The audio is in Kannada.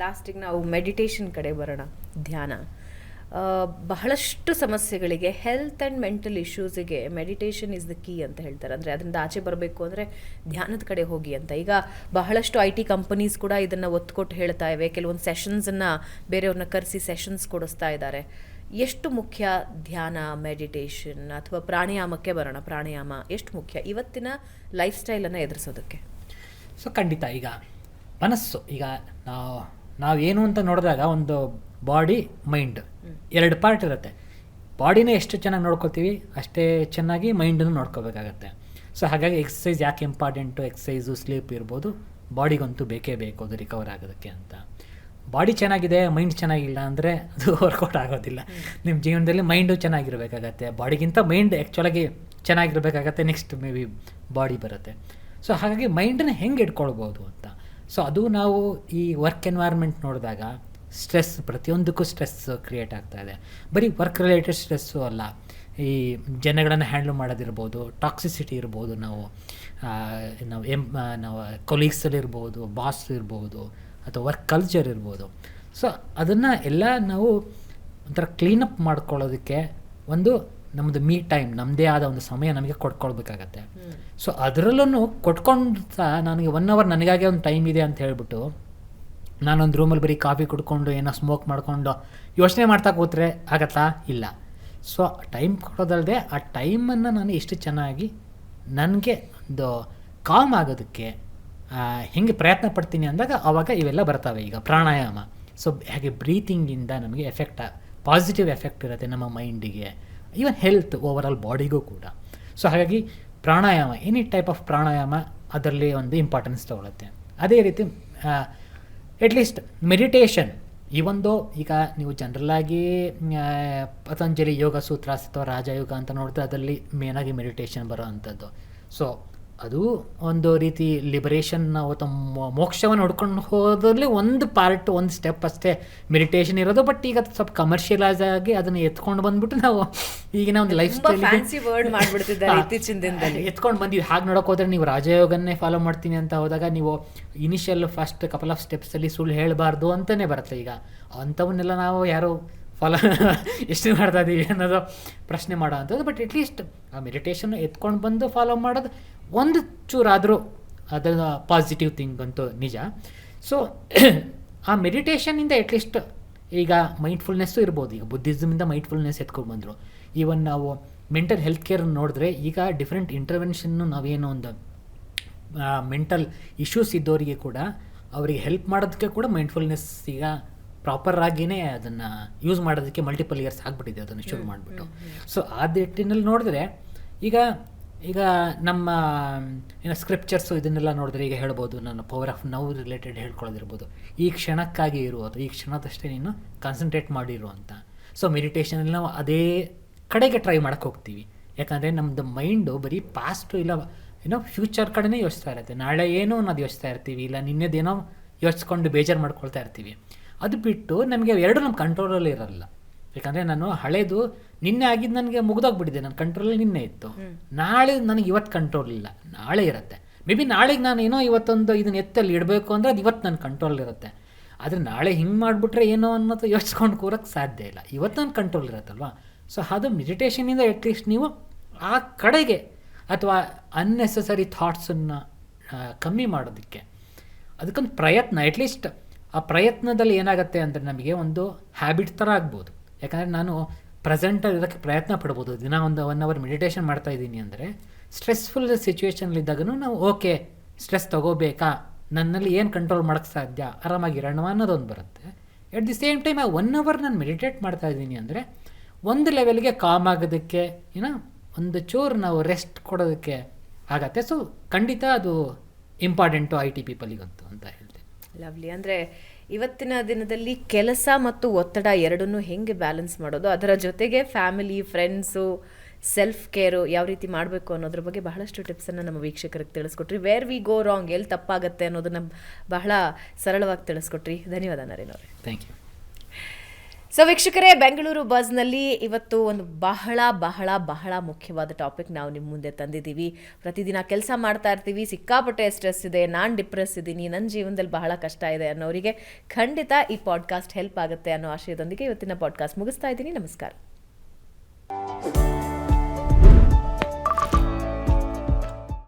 ಲಾಸ್ಟಿಗೆ ನಾವು ಮೆಡಿಟೇಷನ್ ಕಡೆ ಬರೋಣ. ಧ್ಯಾನ ಬಹಳಷ್ಟು ಸಮಸ್ಯೆಗಳಿಗೆ, ಹೆಲ್ತ್ ಆ್ಯಂಡ್ ಮೆಂಟಲ್ ಇಶ್ಯೂಸಿಗೆ ಮೆಡಿಟೇಷನ್ ಇಸ್ ದ ಕೀ ಅಂತ ಹೇಳ್ತಾರೆ. ಅಂದರೆ ಅದರಿಂದ ಆಚೆ ಬರಬೇಕು ಅಂದರೆ ಧ್ಯಾನದ ಕಡೆ ಹೋಗಿ ಅಂತ. ಈಗ ಬಹಳಷ್ಟು IT ಕಂಪನೀಸ್ ಕೂಡ ಇದನ್ನು ಒತ್ತು ಕೊಟ್ಟು ಹೇಳ್ತಾ ಇವೆ. ಕೆಲವೊಂದು ಸೆಷನ್ಸನ್ನು ಬೇರೆಯವ್ರನ್ನ ಕರೆಸಿ ಸೆಷನ್ಸ್ ಕೊಡಿಸ್ತಾ ಇದ್ದಾರೆ. ಎಷ್ಟು ಮುಖ್ಯ ಧ್ಯಾನ, ಮೆಡಿಟೇಷನ್ ಅಥವಾ ಪ್ರಾಣಾಯಾಮಕ್ಕೆ ಬರೋಣ. ಪ್ರಾಣಾಯಾಮ ಎಷ್ಟು ಮುಖ್ಯ ಇವತ್ತಿನ ಲೈಫ್ ಸ್ಟೈಲನ್ನು ಎದುರಿಸೋದಕ್ಕೆ? ಸೊ ಖಂಡಿತ. ಈಗ ಮನಸ್ಸು, ಈಗ ನಾವೇನು ಅಂತ ನೋಡಿದಾಗ ಒಂದು ಬಾಡಿ, ಮೈಂಡ್, ಎರಡು ಪಾರ್ಟ್ ಇರುತ್ತೆ. ಬಾಡಿನೇ ಎಷ್ಟು ಚೆನ್ನಾಗಿ ನೋಡ್ಕೋತೀವಿ ಅಷ್ಟೇ ಚೆನ್ನಾಗಿ ಮೈಂಡನ್ನು ನೋಡ್ಕೋಬೇಕಾಗತ್ತೆ. ಸೊ ಹಾಗಾಗಿ ಎಕ್ಸಸೈಸ್ ಯಾಕೆ ಇಂಪಾರ್ಟೆಂಟು, ಎಕ್ಸಸೈಸು, ಸ್ಲೀಪ್ ಇರ್ಬೋದು, ಬಾಡಿಗಂತೂ ಬೇಕೇ ಬೇಕು ಅದು ರಿಕವರ್ ಆಗೋದಕ್ಕೆ ಅಂತ. ಬಾಡಿ ಚೆನ್ನಾಗಿದೆ, ಮೈಂಡ್ ಚೆನ್ನಾಗಿಲ್ಲ ಅಂದರೆ ಅದು ವರ್ಕೌಟ್ ಆಗೋದಿಲ್ಲ. ನಿಮ್ಮ ಜೀವನದಲ್ಲಿ ಮೈಂಡು ಚೆನ್ನಾಗಿರಬೇಕಾಗತ್ತೆ, ಬಾಡಿಗಿಂತ ಮೈಂಡ್ ಆ್ಯಕ್ಚುಲಾಗಿ ಚೆನ್ನಾಗಿರಬೇಕಾಗತ್ತೆ, ನೆಕ್ಸ್ಟ್ ಮೇ ಬಿ ಬಾಡಿ ಬರುತ್ತೆ. ಸೊ ಹಾಗಾಗಿ ಮೈಂಡನ್ನ ಹೆಂಗೆ ಇಟ್ಕೊಳ್ಬೋದು ಅಂತ. ಸೊ ಅದು ನಾವು ಈ ವರ್ಕ್ ಎನ್ವೈರ್ಮೆಂಟ್ ನೋಡಿದಾಗ ಸ್ಟ್ರೆಸ್, ಪ್ರತಿಯೊಂದಕ್ಕೂ ಸ್ಟ್ರೆಸ್ ಕ್ರಿಯೇಟ್ ಆಗ್ತಾಯಿದೆ. ಬರೀ ವರ್ಕ್ ರಿಲೇಟೆಡ್ ಸ್ಟ್ರೆಸ್ಸು ಅಲ್ಲ, ಈ ಜನಗಳನ್ನು ಹ್ಯಾಂಡ್ಲ್ ಮಾಡೋದಿರ್ಬೋದು, ಟಾಕ್ಸಿಸಿಟಿ ಇರ್ಬೋದು, ನಾವು ಕೊಲೀಗ್ಸಲ್ಲಿರ್ಬೋದು, ಬಾಸ್ ಇರ್ಬೋದು, ಅಥವಾ ವರ್ಕ್ ಕಲ್ಚರ್ ಇರ್ಬೋದು. ಸೊ ಅದನ್ನು ಎಲ್ಲ ನಾವು ಒಂಥರ ಕ್ಲೀನಪ್ ಮಾಡ್ಕೊಳ್ಳೋದಕ್ಕೆ ಒಂದು ನಮ್ಮದು ಮೀ ಟೈಮ್, ನಮ್ಮದೇ ಆದ ಒಂದು ಸಮಯ ನಮಗೆ ಕೊಟ್ಕೊಳ್ಬೇಕಾಗತ್ತೆ. ಸೊ ಅದರಲ್ಲೂ ಕೊಟ್ಕೊಂಡು ನನಗೆ 1 hour ನನಗಾಗೆ ಒಂದು ಟೈಮ್ ಇದೆ ಅಂತ ಹೇಳ್ಬಿಟ್ಟು ನಾನೊಂದು ರೂಮಲ್ಲಿ ಬರೀ ಕಾಫಿ ಕುಡ್ಕೊಂಡು ಏನೋ ಸ್ಮೋಕ್ ಮಾಡಿಕೊಂಡು ಯೋಚನೆ ಮಾಡ್ತಾ ಕೂತ್ರೆ ಆಗತ್ತಾ? ಇಲ್ಲ. ಸೊ ಟೈಮ್ ಕೊಡೋದಲ್ಲದೆ ಆ ಟೈಮನ್ನು ನಾನು ಎಷ್ಟು ಚೆನ್ನಾಗಿ ನನಗೆ ಒಂದು ಕಾಮ್ ಆಗೋದಕ್ಕೆ ಹೆಂಗೆ ಪ್ರಯತ್ನ ಪಡ್ತೀನಿ ಅಂದಾಗ ಆವಾಗ ಇವೆಲ್ಲ ಬರ್ತವೆ. ಈಗ ಪ್ರಾಣಾಯಾಮ, ಸೊ ಹಾಗೆ ಬ್ರೀತಿಂಗಿಂದ ನಮಗೆ ಪಾಸಿಟಿವ್ ಎಫೆಕ್ಟ್ ಇರುತ್ತೆ ನಮ್ಮ ಮೈಂಡಿಗೆ, ಈವನ್ ಹೆಲ್ತ್ ಓವರಾಲ್ ಬಾಡಿಗೂ ಕೂಡ. ಸೊ ಹಾಗಾಗಿ ಪ್ರಾಣಾಯಾಮ, ಎನಿ ಟೈಪ್ ಆಫ್ ಪ್ರಾಣಾಯಾಮ ಅದರಲ್ಲಿ ಒಂದು ಇಂಪಾರ್ಟೆನ್ಸ್ ತಗೊಳುತ್ತೆ. ಅದೇ ರೀತಿ ಅಟ್ಲೀಸ್ಟ್ ಮೆಡಿಟೇಷನ್, ಈಗ ನೀವು ಜನರಲ್ಲಾಗಿ ಪತಂಜಲಿ ಯೋಗ ಸೂತ್ರಾಸ್ ಅಥವಾ ರಾಜಯೋಗ ಅಂತ ನೋಡಿದ್ರೆ ಅದರಲ್ಲಿ ಮೇನಾಗಿ ಮೆಡಿಟೇಷನ್ ಬರೋ ಅಂಥದ್ದು. ಸೊ ಅದು ಒಂದು ರೀತಿ ಲಿಬರೇಷನ್ ಅಥವಾ ಮೋಕ್ಷವನ್ನು ಹುಡ್ಕೊಂಡು ಹೋದ್ರಲ್ಲಿ ಒಂದು ಪಾರ್ಟ್, ಒಂದು ಸ್ಟೆಪ್ ಅಷ್ಟೇ ಮೆಡಿಟೇಷನ್ ಇರೋದು. ಬಟ್ ಈಗ ಸ್ವಲ್ಪ ಕಮರ್ಷಿಯಲೈಸ್ ಆಗಿ ಅದನ್ನು ಎತ್ಕೊಂಡು ಬಂದ್ಬಿಟ್ಟು ನಾವು ಈಗಿನ ಒಂದು ಲೈಫ್ ಸ್ಟೈಲ್ ಎತ್ಕೊಂಡು ಬಂದಿದ್ದು. ಹಾಗೆ ನೋಡೋಕೆ ಹೋದರೆ ನೀವು ರಾಜಯೋಗನ್ನೇ ಫಾಲೋ ಮಾಡ್ತೀನಿ ಅಂತ ಹೋದಾಗ ನೀವು ಇನಿಷಿಯಲ್ ಫಸ್ಟ್ ಕಪಲ್ ಆಫ್ ಸ್ಟೆಪ್ಸಲ್ಲಿ ಸುಳ್ಳು ಹೇಳಬಾರ್ದು ಅಂತಲೇ ಬರುತ್ತೆ. ಈಗ ಅಂಥವನ್ನೆಲ್ಲ ನಾವು ಯಾರು ಫಾಲೋ ಎಷ್ಟು ಮಾಡ್ತಾ ಇದ್ದೀವಿ ಅನ್ನೋದು ಪ್ರಶ್ನೆ ಮಾಡೋ ಅಂಥದ್ದು. ಬಟ್ ಅಟ್ಲೀಸ್ಟ್ ಆ ಮೆಡಿಟೇಷನ್ ಎತ್ಕೊಂಡು ಬಂದು ಫಾಲೋ ಮಾಡೋದು ಒಂದು ಚೂರಾದರೂ ಅದರ ಪಾಸಿಟಿವ್ ಥಿಂಗ್ ಅಂತೂ ನಿಜ. ಸೊ ಆ ಮೆಡಿಟೇಷನಿಂದ ಅಟ್ಲೀಸ್ಟ್ ಈಗ ಮೈಂಡ್ಫುಲ್ನೆಸ್ಸು ಇರ್ಬೋದು. ಈಗ ಬುದ್ಧಿಸಮಿಂದ ಮೈಂಡ್ಫುಲ್ನೆಸ್ ಎತ್ಕೊಂಡು ಬಂದರು. ಈವನ್ ನಾವು ಮೆಂಟಲ್ ಹೆಲ್ತ್ ಕೇರ್ ನೋಡಿದ್ರೆ ಈಗ ಡಿಫ್ರೆಂಟ್ ಇಂಟರ್ವೆನ್ಷನ್ನು ನಾವೇನೋ ಒಂದು ಮೆಂಟಲ್ ಇಶ್ಯೂಸ್ ಇದ್ದವರಿಗೆ ಕೂಡ ಅವರಿಗೆ ಹೆಲ್ಪ್ ಮಾಡೋದಕ್ಕೆ ಕೂಡ ಮೈಂಡ್ಫುಲ್ನೆಸ್ ಈಗ ಪ್ರಾಪರಾಗಿಯೇ ಅದನ್ನು ಯೂಸ್ ಮಾಡೋದಕ್ಕೆ ಮಲ್ಟಿಪಲ್ ಇಯರ್ಸ್ ಆಗಿಬಿಟ್ಟಿದೆ ಅದನ್ನು ಶುರು ಮಾಡಿಬಿಟ್ಟು. ಸೊ ಆ ನಿಟ್ಟಿನಲ್ಲಿ ನೋಡಿದ್ರೆ ಈಗ ನಮ್ಮ ಏನೋ ಸ್ಕ್ರಿಪ್ಚರ್ಸು ಇದನ್ನೆಲ್ಲ ನೋಡಿದ್ರೆ ಈಗ ಹೇಳ್ಬೋದು, ನಾನು ಪವರ್ ಆಫ್ ನೌ ರಿಲೇಟೆಡ್ ಹೇಳ್ಕೊಳ್ಳೋದಿರ್ಬೋದು, ಈ ಕ್ಷಣಕ್ಕಾಗಿ ಇರುವುದು, ಈ ಕ್ಷಣದಷ್ಟೇ ನೀನು ಕಾನ್ಸಂಟ್ರೇಟ್ ಮಾಡಿರು ಅಂತ. ಸೊ ಮೆಡಿಟೇಷನಲ್ಲಿ ನಾವು ಅದೇ ಕಡೆಗೆ ಟ್ರೈ ಮಾಡೋಕ್ಕೆ ಹೋಗ್ತೀವಿ. ಯಾಕಂದರೆ ನಮ್ಮದು ಮೈಂಡು ಬರೀ ಪಾಸ್ಟು ಇಲ್ಲ ಫ್ಯೂಚರ್ ಕಡೆನೇ ಯೋಚಿಸ್ತಾ ಇರುತ್ತೆ. ನಾಳೆ ಏನೋ ಅನ್ನೋದು ಯೋಚಿಸ್ತಾ ಇರ್ತೀವಿ, ಇಲ್ಲ ನಿನ್ನೆದೇನೋ ಯೋಚಿಸ್ಕೊಂಡು ಬೇಜಾರು ಮಾಡ್ಕೊಳ್ತಾ ಇರ್ತೀವಿ. ಅದು ಬಿಟ್ಟು ನಮಗೆ ಎರಡು ನಮ್ಮ ಕಂಟ್ರೋಲಲ್ಲಿ ಇರಲ್ಲ. ಯಾಕಂದರೆ ನಾನು ಹಳೇದು ನಿನ್ನೆ ಆಗಿದ್ದು ನನಗೆ ಮುಗಿದೋಗ್ಬಿಟ್ಟಿದೆ, ನನ್ನ ಕಂಟ್ರೋಲಲ್ಲಿ ನಿನ್ನೆ ಇತ್ತು. ನಾಳೆ ನನಗೆ ಇವತ್ತು ಕಂಟ್ರೋಲ್ ಇಲ್ಲ, ನಾಳೆ ಇರುತ್ತೆ. ಮೇ ಬಿ ನಾಳೆಗೆ ನಾನು ಏನೋ ಇವತ್ತೊಂದು ಇದನ್ನು ಎತ್ತಲ್ಲಿ ಇಡಬೇಕು ಅಂದರೆ ಅದು ಇವತ್ತು ನನ್ನ ಕಂಟ್ರೋಲ್ ಇರುತ್ತೆ. ಆದರೆ ನಾಳೆ ಹಿಂಗೆ ಮಾಡಿಬಿಟ್ರೆ ಏನೋ ಅನ್ನೋದು ಯೋಚಿಸ್ಕೊಂಡು ಕೂರೋಕ್ಕೆ ಸಾಧ್ಯ ಇಲ್ಲ, ಇವತ್ತು ನನ್ನ ಕಂಟ್ರೋಲ್ ಇರುತ್ತಲ್ವ. ಸೊ ಅದು ಮೆಡಿಟೇಷನಿಂದ ಅಟ್ಲೀಸ್ಟ್ ನೀವು ಆ ಕಡೆಗೆ ಅಥವಾ ಅನ್ನೆಸೆಸರಿ ಥಾಟ್ಸನ್ನು ಕಮ್ಮಿ ಮಾಡೋದಕ್ಕೆ ಅದಕ್ಕೊಂದು ಪ್ರಯತ್ನ, ಅಟ್ಲೀಸ್ಟ್ ಆ ಪ್ರಯತ್ನದಲ್ಲಿ ಏನಾಗುತ್ತೆ ಅಂದರೆ ನಮಗೆ ಒಂದು ಹ್ಯಾಬಿಟ್ ಥರ ಆಗ್ಬೋದು. ಯಾಕಂದರೆ ನಾನು ಪ್ರೆಸೆಂಟಲ್ಲಿ ಇರೋಕ್ಕೆ ಪ್ರಯತ್ನ ಪಡ್ಬೋದು. ದಿನ ಒಂದು 1 hour ಮೆಡಿಟೇಷನ್ ಮಾಡ್ತಾಯಿದ್ದೀನಿ ಅಂದರೆ ಸ್ಟ್ರೆಸ್ಫುಲ್ ಸಿಚುವೇಷನ್ಲಿದ್ದಾಗೂ ನಾವು ಓಕೆ ಸ್ಟ್ರೆಸ್ ತೊಗೋಬೇಕಾ, ನನ್ನಲ್ಲಿ ಏನು ಕಂಟ್ರೋಲ್ ಮಾಡೋಕ್ಕೆ ಸಾಧ್ಯ, ಆರಾಮಾಗಿರೋಣ ಅನ್ನೋದೊಂದು ಬರುತ್ತೆ. ಎಟ್ ದಿ ಸೇಮ್ ಟೈಮ್ ಆ 1 hour ನಾನು ಮೆಡಿಟೇಟ್ ಮಾಡ್ತಾಯಿದ್ದೀನಿ ಅಂದರೆ ಒಂದು ಲೆವೆಲ್ಗೆ ಕಾಮ್ ಆಗೋದಕ್ಕೆ ಒಂದು ಚೂರು ನಾವು ರೆಸ್ಟ್ ಕೊಡೋದಕ್ಕೆ ಆಗತ್ತೆ. ಸೊ ಖಂಡಿತ ಅದು ಇಂಪಾರ್ಟೆಂಟು IT ಪೀಪಲಿಗಂತೂ ಅಂತ ಹೇಳ್ತೀನಿ. ಲವ್ಲಿ. ಅಂದರೆ ಇವತ್ತಿನ ದಿನದಲ್ಲಿ ಕೆಲಸ ಮತ್ತು ಒತ್ತಡ ಎರಡನ್ನೂ ಹೆಂಗೆ ಬ್ಯಾಲೆನ್ಸ್ ಮಾಡೋದು, ಅದರ ಜೊತೆಗೆ ಫ್ಯಾಮಿಲಿ, ಫ್ರೆಂಡ್ಸು, ಸೆಲ್ಫ್ ಕೇರು ಯಾವ ರೀತಿ ಮಾಡಬೇಕು ಅನ್ನೋದ್ರ ಬಗ್ಗೆ ಬಹಳಷ್ಟು ಟಿಪ್ಸನ್ನು ನಮ್ಮ ವೀಕ್ಷಕರಿಗೆ ತಿಳಿಸ್ಕೊಟ್ರಿ. ವೇರ್ ವಿ ಗೋ ರಾಂಗ್, ಎಲ್ಲಿ ತಪ್ಪಾಗತ್ತೆ ಅನ್ನೋದನ್ನು ಬಹಳ ಸರಳವಾಗಿ ತಿಳಿಸ್ಕೊಟ್ರಿ. ಧನ್ಯವಾದ ನರೇನ್ ಅವರೇ. Thank you. ಸೊ ವೀಕ್ಷಕರೇ, ಬೆಂಗಳೂರು ಬಜ್ನಲ್ಲಿ ಇವತ್ತು ಒಂದು ಬಹಳ ಬಹಳ ಬಹಳ ಮುಖ್ಯವಾದ ಟಾಪಿಕ್ ನಾವು ನಿಮ್ಮ ಮುಂದೆ ತಂದಿದ್ದೀವಿ. ಪ್ರತಿದಿನ ಕೆಲಸ ಮಾಡ್ತಾ ಇರ್ತೀವಿ, ಸಿಕ್ಕಾಪಟ್ಟೆ ಸ್ಟ್ರೆಸ್ ಇದೆ, ನಾನು ಡಿಪ್ರೆಸ್ ಇದ್ದೀನಿ, ನನ್ನ ಜೀವನದಲ್ಲಿ ಬಹಳ ಕಷ್ಟ ಇದೆ ಅನ್ನೋರಿಗೆ ಖಂಡಿತ ಈ ಪಾಡ್ಕಾಸ್ಟ್ ಹೆಲ್ಪ್ ಆಗುತ್ತೆ ಅನ್ನೋ ಆಶಯದೊಂದಿಗೆ ಇವತ್ತಿನ ಪಾಡ್ಕಾಸ್ಟ್ ಮುಗಿಸ್ತಾ ಇದ್ದೀನಿ. ನಮಸ್ಕಾರ.